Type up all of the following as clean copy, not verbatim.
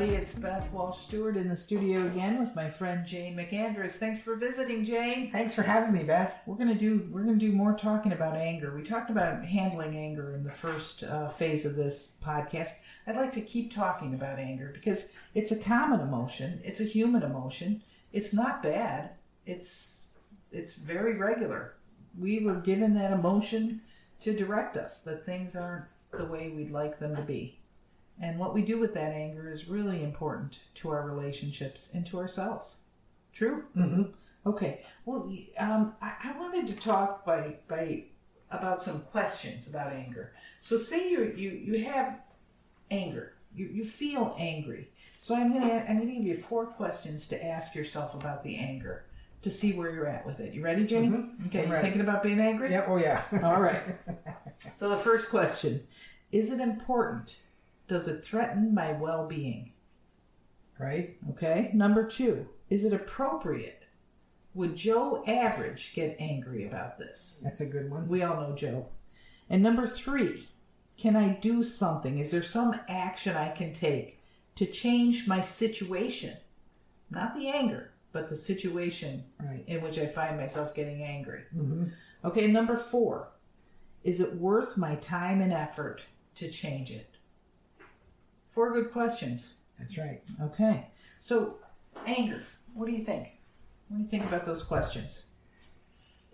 It's Beth Walsh-Stewart in the studio again with my friend Jayne McAndrews. Thanks for visiting, Jayne. Thanks for having me, Beth. We're gonna do more talking about anger. We talked about handling anger in the first phase of this podcast. I'd like to keep talking about anger because it's a common emotion. It's a human emotion. It's not bad. It's very regular. We were given that emotion to direct us, that things aren't the way we'd like them to be. And what we do with that anger is really important to our relationships and to ourselves. True? Mm-hmm. Okay. Well, I wanted to talk about some questions about anger. So say you have anger. You feel angry. So I'm gonna give you 4 questions to ask yourself about the anger to see where you're at with it. You ready, Jayne? Mm-hmm. Okay. I'm You ready. thinking about being angry? Yep. Oh, yeah. All right. So the first question, is it important? Does it threaten my well-being? Right. Okay. Number 2, is it appropriate? Would Joe Average get angry about this? That's a good one. We all know Joe. And number 3, can I do something? Is there some action I can take to change my situation? Not the anger, but the situation in which I find myself getting angry. Mm-hmm. Okay. Number 4, is it worth my time and effort to change it? 4 good questions. That's right. Okay. So, anger. What do you think? What do you think about those questions?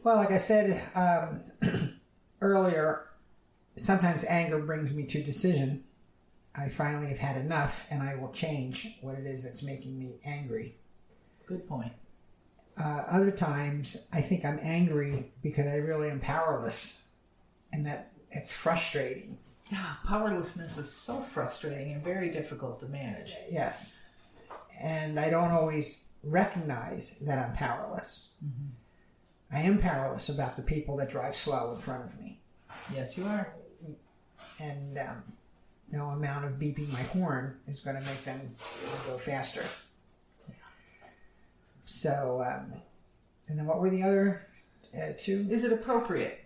Well, like I said earlier, sometimes anger brings me to decision. I finally have had enough, and I will change what it is that's making me angry. Good point. Other times, I think I'm angry because I really am powerless, and that it's frustrating. Powerlessness is so frustrating and very difficult to manage. Yes. And I don't always recognize that I'm powerless. Mm-hmm. I am powerless about the people that drive slow in front of me. Yes, you are. And no amount of beeping my horn is going to make them go faster. So, and then what were the other 2? Is it appropriate?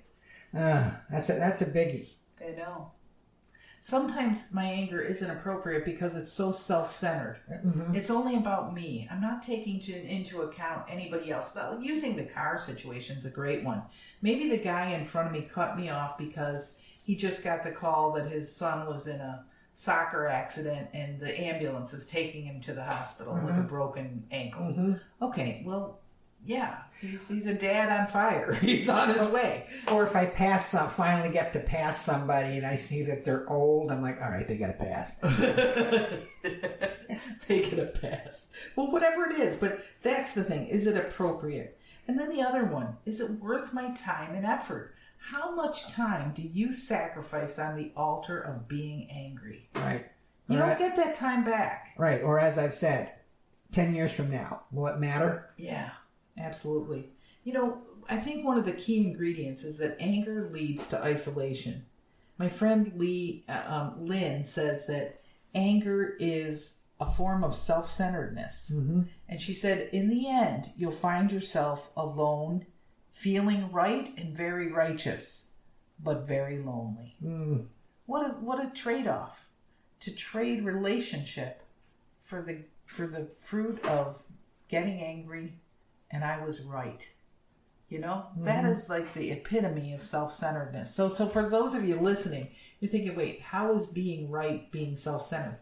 That's a biggie. I know. Sometimes my anger isn't appropriate because it's so self-centered. Mm-hmm. It's only about me. I'm not taking into account anybody else. Using the car situation is a great one. Maybe the guy in front of me cut me off because he just got the call that his son was in a soccer accident and the ambulance is taking him to the hospital with a broken ankle. Mm-hmm. Okay, well, yeah, he's a dad on fire. He's on his way. Or if I finally get to pass somebody and I see that they're old, I'm like, all right, they got to pass. They get a pass. Well, whatever it is, but that's the thing. Is it appropriate? And then the other one, is it worth my time and effort? How much time do you sacrifice on the altar of being angry? Right. You don't get that time back. Right. Or as I've said, 10 years from now, will it matter? Yeah. Absolutely. You know, I think one of the key ingredients is that anger leads to isolation. My friend Lynn says that anger is a form of self-centeredness. Mm-hmm. And she said, in the end, you'll find yourself alone, feeling right and very righteous, but very lonely. Mm. What a trade-off. To trade relationship for the fruit of getting angry and I was right. You know, that is like the epitome of self-centeredness. So for those of you listening, you're thinking, wait, how is being right being self-centered?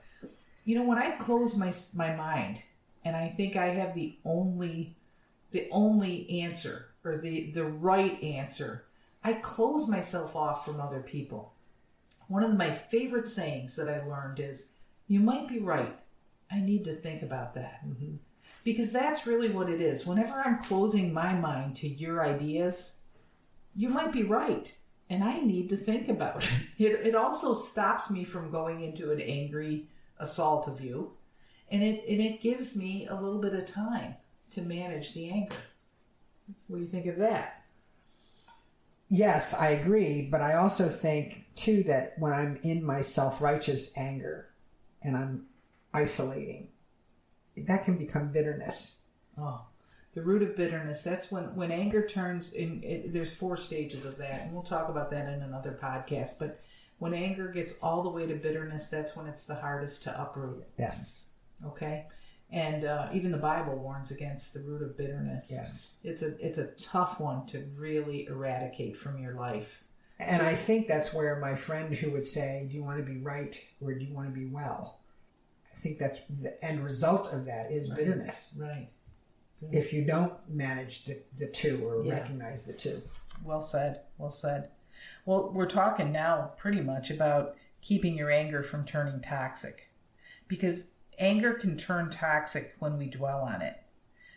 You know, when I close my mind and I think I have the only answer or the right answer, I close myself off from other people. One of my favorite sayings that I learned is, you might be right. I need to think about that. Mm-hmm. Because that's really what it is. Whenever I'm closing my mind to your ideas, you might be right. And I need to think about it. It also stops me from going into an angry assault of you. And it gives me a little bit of time to manage the anger. What do you think of that? yes, I agree, but I also think too that when I'm in my self-righteous anger and I'm isolating, that can become bitterness. Oh, the root of bitterness. That's when anger turns in. There's 4 stages of that, and we'll talk about that in another podcast. But when anger gets all the way to bitterness, that's when it's the hardest to uproot. Yes. Okay. And even the Bible warns against the root of bitterness. Yes. It's a tough one to really eradicate from your life. And I think that's where my friend who would say, do you want to be right or do you want to be well? I think that's the end result of that is bitterness. Right. If you don't manage the two or recognize the two. Well said. Well said. Well, we're talking now pretty much about keeping your anger from turning toxic. Because anger can turn toxic when we dwell on it.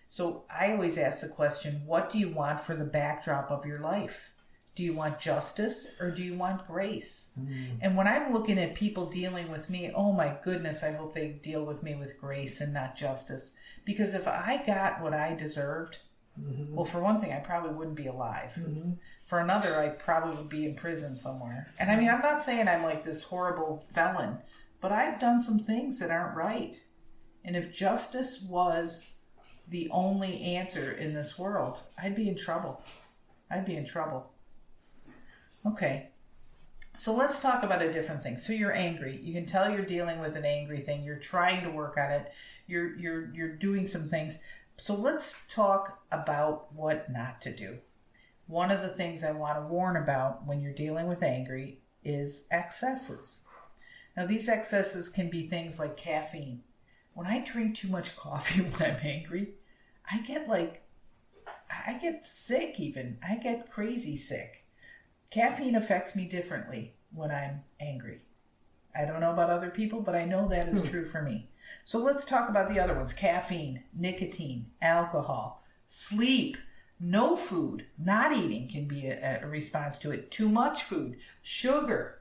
So I always ask the question, what do you want for the backdrop of your life? Do you want justice or do you want grace? And when I'm looking at people dealing with me, oh my goodness, I hope they deal with me with grace and not justice. Because if I got what I deserved, well, for one thing, I probably wouldn't be alive. For another, I probably would be in prison somewhere. And I mean, I'm not saying I'm like this horrible felon, but I've done some things that aren't right. And if justice was the only answer in this world, I'd be in trouble. I'd be in trouble. Okay. So let's talk about a different thing. So you're angry. You can tell you're dealing with an angry thing. You're trying to work on it. You're doing some things. So let's talk about what not to do. One of the things I want to warn about when you're dealing with angry is excesses. Now, these excesses can be things like caffeine. When I drink too much coffee when I'm angry, I get sick even. I get crazy sick. Caffeine affects me differently when I'm angry. I don't know about other people, but I know that is true for me. So let's talk about the other ones. Caffeine, nicotine, alcohol, sleep, no food, not eating can be a response to it. Too much food, sugar.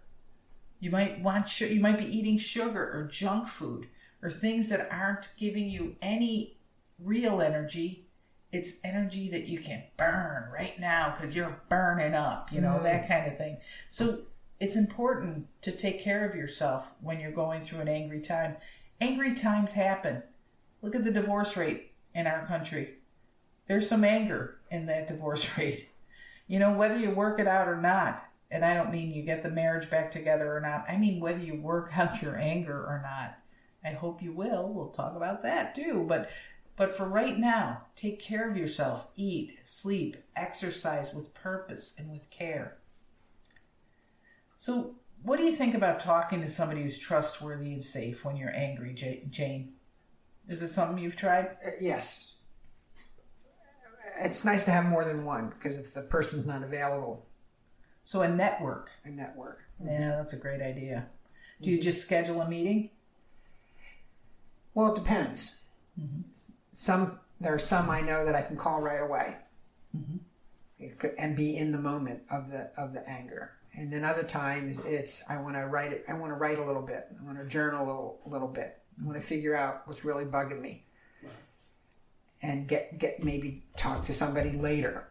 You might be eating sugar or junk food or things that aren't giving you any real energy. It's energy that you can burn right now because you're burning up, that kind of thing. So it's important to take care of yourself when you're going through an angry time. Angry times happen. Look at the divorce rate in our country. There's some anger in that divorce rate. Whether you work it out or not, and I don't mean you get the marriage back together or not. I mean whether you work out your anger or not. I hope you will. We'll talk about that too. But for right now, take care of yourself. Eat, sleep, exercise with purpose and with care. So what do you think about talking to somebody who's trustworthy and safe when you're angry, Jane? Is it something you've tried? Yes. It's nice to have more than one because if the person's not available. So a network. Yeah, that's a great idea. Do you just schedule a meeting? Well, it depends. There are some I know that I can call right away and be in the moment of the anger. And then other times it's I want to write it. I want to write a little bit. I want to journal a little bit. I want to figure out what's really bugging me, and get maybe talk to somebody later.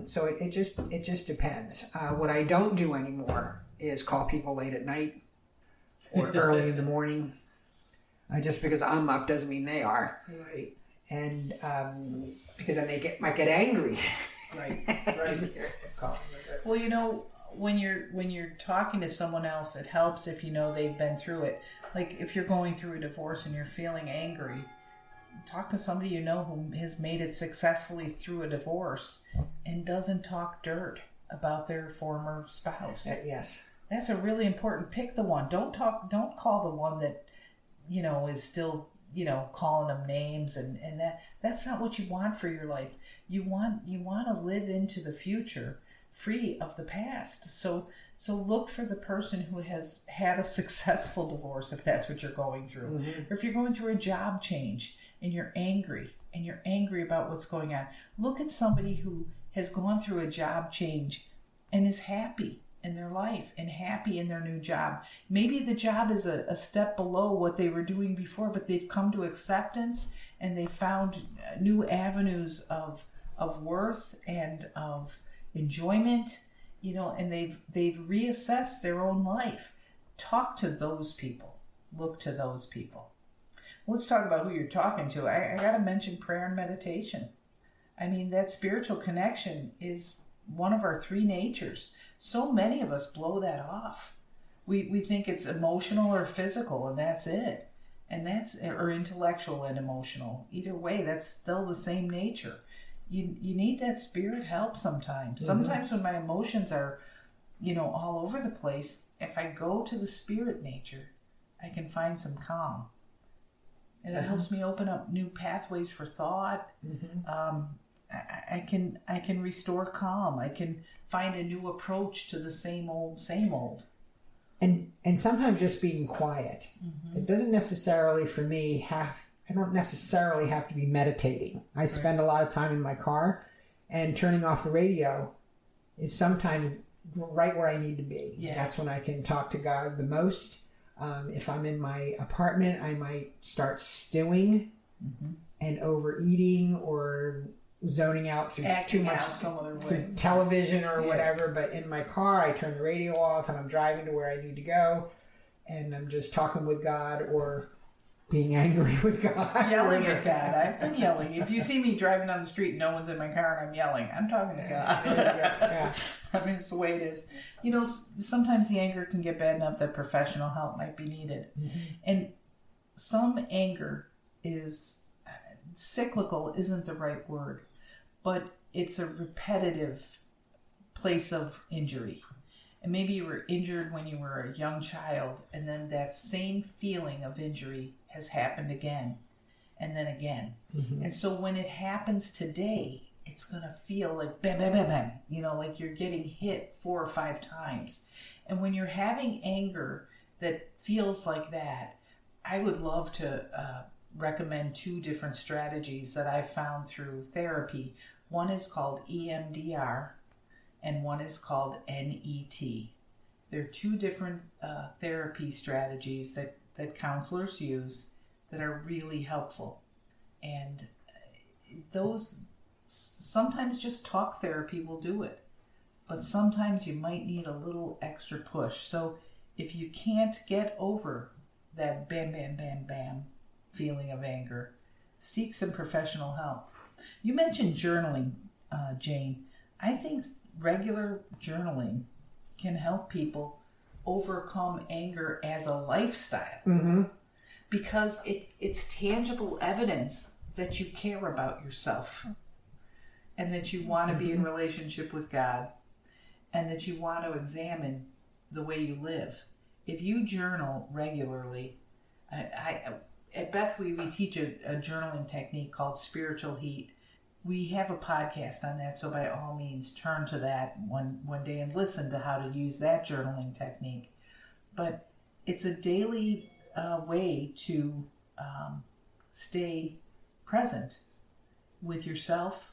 So it just depends. What I don't do anymore is call people late at night or early in the morning. Just because I'm up doesn't mean they are. Right. And because then they might get angry. Right. Well, when you're talking to someone else, it helps if they've been through it. Like if you're going through a divorce and you're feeling angry, talk to somebody who has made it successfully through a divorce and doesn't talk dirt about their former spouse. Yes. That's a really important. Pick the one. Don't call the one that is still calling them names and that's not what you want for your life. You want to live into the future free of the past. So look for the person who has had a successful divorce if that's what you're going through. Or if you're going through a job change and you're angry about what's going on, look at somebody who has gone through a job change and is happy in their life and happy in their new job. Maybe the job is a step below what they were doing before, but they've come to acceptance and they found new avenues of worth and of enjoyment, and they've reassessed their own life. Talk to those people. Look to those people. Let's talk about who you're talking to. I got to mention prayer and meditation. I mean, that spiritual connection is one of our three natures. So many of us blow that off. We think it's emotional or physical, and that's it. Or intellectual and emotional. Either way, that's still the same nature. You need that spirit help sometimes. Mm-hmm. Sometimes when my emotions are, all over the place, if I go to the spirit nature, I can find some calm. And it helps me open up new pathways for thought. Mm-hmm. I can restore calm. I can find a new approach to the same old. And sometimes just being quiet. Mm-hmm. It doesn't necessarily, for me, I don't necessarily have to be meditating. I spend a lot of time in my car, and turning off the radio is sometimes right where I need to be. Yeah. That's when I can talk to God the most. If I'm in my apartment, I might start stewing and overeating or zoning out through too much through television or whatever. But in my car, I turn the radio off and I'm driving to where I need to go, and I'm just talking with God or being angry with God. Yelling at God. I've been yelling. If you see me driving down the street and no one's in my car and I'm yelling, I'm talking to God. Yeah. I mean, it's the way it is. Sometimes the anger can get bad enough that professional help might be needed. Mm-hmm. And some anger is cyclical, isn't the right word, but it's a repetitive place of injury. And maybe you were injured when you were a young child, and then that same feeling of injury has happened again and then again. Mm-hmm. And so when it happens today, it's going to feel like bam, bam, bam, bam, like you're getting hit 4 or 5 times. And when you're having anger that feels like that, I would love to recommend 2 different strategies that I've found through therapy. One is called EMDR, and one is called NET. They're 2 different therapy strategies that counselors use that are really helpful. And those, sometimes just talk therapy will do it, but sometimes you might need a little extra push. So if you can't get over that bam, bam, bam, bam feeling of anger, seek some professional help. You mentioned journaling, Jane. I think regular journaling can help people overcome anger as a lifestyle, because it's tangible evidence that you care about yourself and that you want to be in relationship with God and that you want to examine the way you live. If you journal regularly, at BethWe we teach a journaling technique called spiritual heat. We have a podcast on that, so by all means turn to that one day and listen to how to use that journaling technique. But it's a daily way to stay present with yourself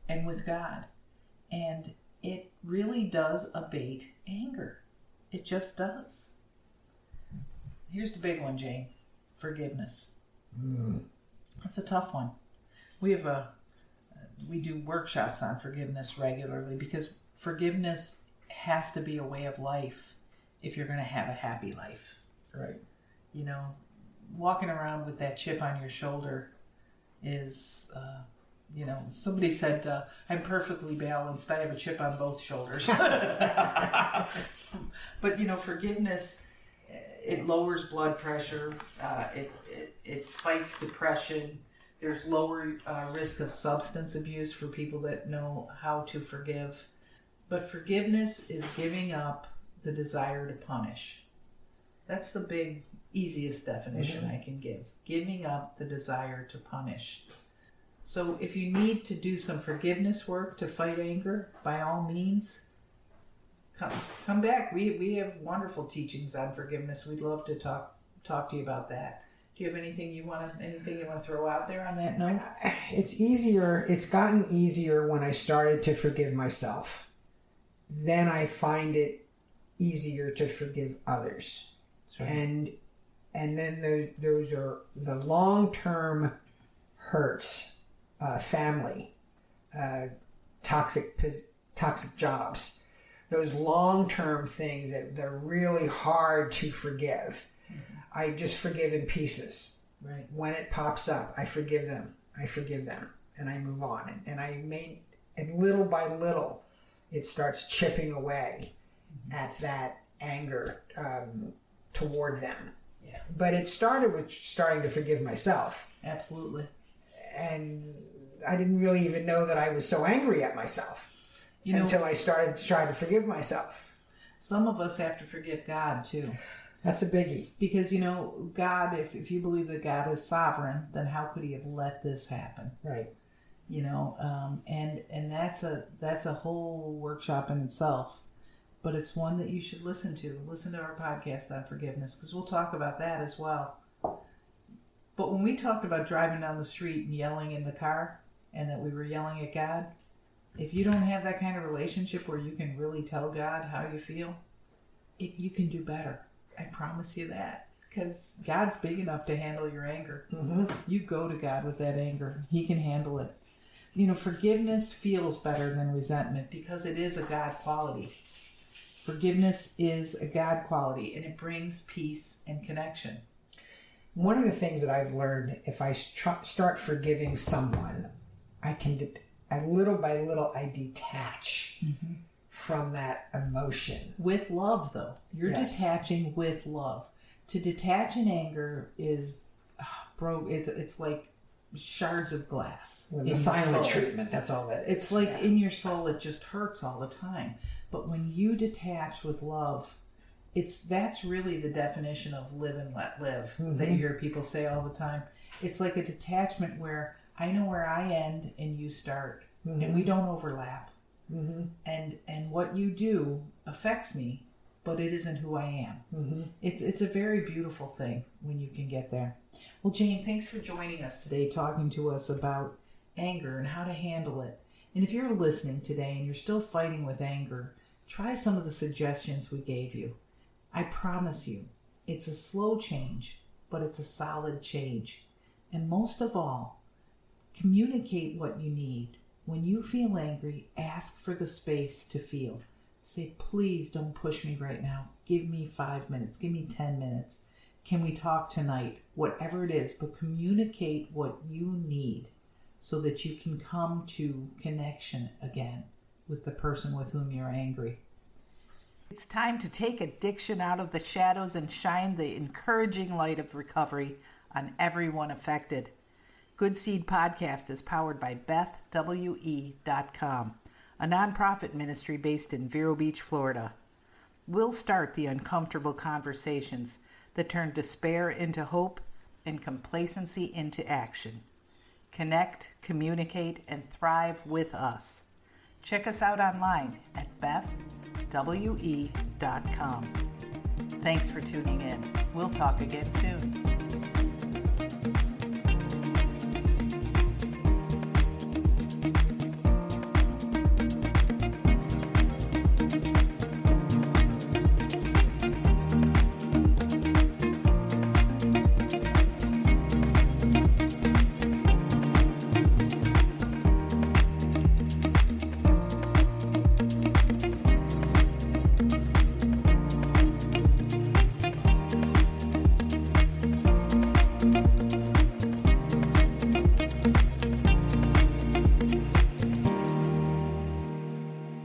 and with God. And it really does abate anger. It just does. Here's the big one, Jane. Forgiveness. That's a tough one. We do workshops on forgiveness regularly because forgiveness has to be a way of life if you're going to have a happy life. Right. Walking around with that chip on your shoulder is, somebody said, I'm perfectly balanced. I have a chip on both shoulders. But, forgiveness, it lowers blood pressure. It fights depression. There's lower risk of substance abuse for people that know how to forgive. But forgiveness is giving up the desire to punish. That's the big, easiest definition I can give. Giving up the desire to punish. So if you need to do some forgiveness work to fight anger, by all means, come back. We have wonderful teachings on forgiveness. We'd love to talk to you about that. Do you have anything you want to throw out there on that note? It's easier. It's gotten easier when I started to forgive myself. Then I find it easier to forgive others. That's right. And then those are the long-term hurts, family, toxic toxic jobs, those long-term things that they're really hard to forgive. I just forgive in pieces. Right. When it pops up, I forgive them, and I move on. And and little by little, it starts chipping away at that anger toward them. Yeah. But it started with starting to forgive myself. Absolutely. And I didn't really even know that I was so angry at myself until I started to try to forgive myself. Some of us have to forgive God too. That's a biggie. Because, God, if you believe that God is sovereign, then how could he have let this happen? Right. And that's a whole workshop in itself. But it's one that you should listen to. Listen to our podcast on forgiveness, because we'll talk about that as well. But when we talked about driving down the street and yelling in the car, and that we were yelling at God, if you don't have that kind of relationship where you can really tell God how you feel, you can do better. I promise you that. Because God's big enough to handle your anger. Mm-hmm. You go to God with that anger. He can handle it. Forgiveness feels better than resentment because it is a God quality. Forgiveness is a God quality, and it brings peace and connection. One of the things that I've learned, if I start forgiving someone, little by little, I detach from that emotion. With love, though. You're Yes. detaching with love. To detach in anger is, it's like shards of glass. With the silent treatment, that's all that is. It's like in your soul, it just hurts all the time. But when you detach with love, that's really the definition of live and let live that you hear people say all the time. It's like a detachment where I know where I end and you start, and we don't overlap. And what you do affects me, but it isn't who I am. It's a very beautiful thing when you can get there. Well, Jayne, thanks for joining us today, talking to us about anger and how to handle it. And if you're listening today and you're still fighting with anger, try some of the suggestions we gave you. I promise you, it's a slow change, but it's a solid change. And most of all, communicate what you need. When you feel angry, ask for the space to feel. Say, please don't push me right now. Give me 5 minutes. Give me 10 minutes. Can we talk tonight? Whatever it is, but communicate what you need so that you can come to connection again with the person with whom you're angry. It's time to take addiction out of the shadows and shine the encouraging light of recovery on everyone affected. Good Seed Podcast is powered by BethWe.com, a nonprofit ministry based in Vero Beach, Florida. We'll start the uncomfortable conversations that turn despair into hope and complacency into action. Connect, communicate, and thrive with us. Check us out online at BethWe.com. Thanks for tuning in. We'll talk again soon.